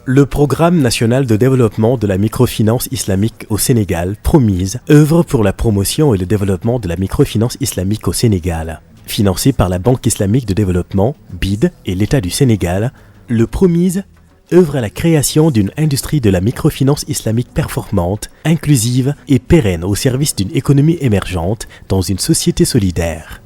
Le Programme national de développement de la microfinance islamique au Sénégal, PROMISE, œuvre pour la promotion et le développement de la microfinance islamique au Sénégal. Financé par la Banque islamique de développement, BID, et l'État du Sénégal, le PROMISE œuvre à la création d'une industrie de la microfinance islamique performante, inclusive et pérenne au service d'une économie émergente dans une société solidaire.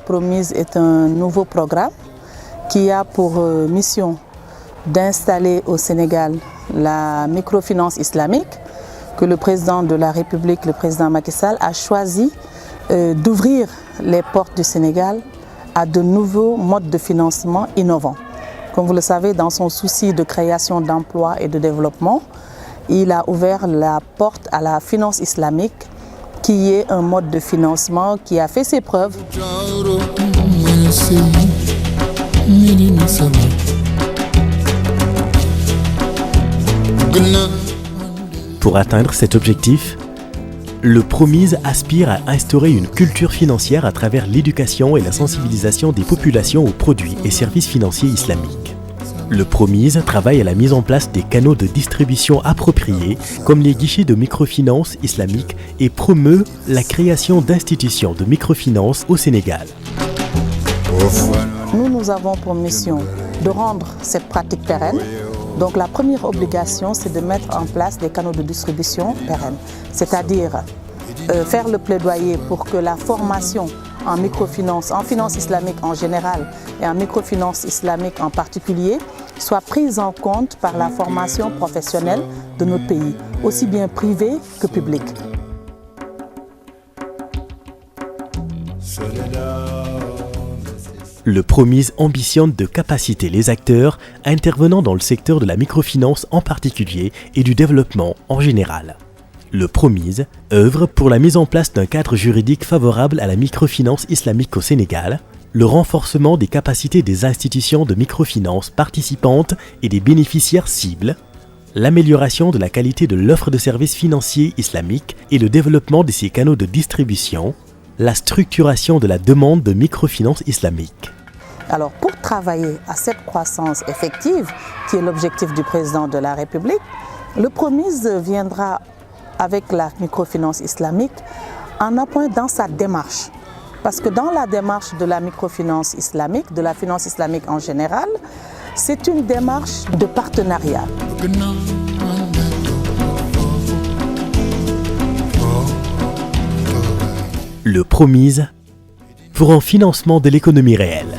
PROMISE est un nouveau programme qui a pour mission d'installer au Sénégal la microfinance islamique que le président de la République, le président Macky Sall, a choisi d'ouvrir les portes du Sénégal à de nouveaux modes de financement innovants. Comme vous le savez, dans son souci de création d'emplois et de développement, il a ouvert la porte à la finance islamique, qui est un mode de financement qui a fait ses preuves. Pour atteindre cet objectif, le PROMISE aspire à instaurer une culture financière à travers l'éducation et la sensibilisation des populations aux produits et services financiers islamiques. Le PROMISE travaille à la mise en place des canaux de distribution appropriés, comme les guichets de microfinance islamique, et promeut la création d'institutions de microfinance au Sénégal. Nous avons pour mission de rendre cette pratique pérenne. Donc la première obligation, c'est de mettre en place des canaux de distribution pérennes, c'est-à-dire faire le plaidoyer pour que la formation en microfinance, en finance islamique en général et en microfinance islamique en particulier, soit prise en compte par la formation professionnelle de notre pays, aussi bien privée que publique. Le PROMISE ambitionne de capaciter les acteurs intervenant dans le secteur de la microfinance en particulier et du développement en général. Le PROMISE œuvre pour la mise en place d'un cadre juridique favorable à la microfinance islamique au Sénégal, le renforcement des capacités des institutions de microfinance participantes et des bénéficiaires cibles, l'amélioration de la qualité de l'offre de services financiers islamiques et le développement de ses canaux de distribution, la structuration de la demande de microfinance islamique. Alors pour travailler à cette croissance effective, qui est l'objectif du président de la République, le PROMISE viendra avec la microfinance islamique en appoint dans sa démarche. Parce que dans la démarche de la microfinance islamique, de la finance islamique en général, c'est une démarche de partenariat. Le PROMISE pour un financement de l'économie réelle.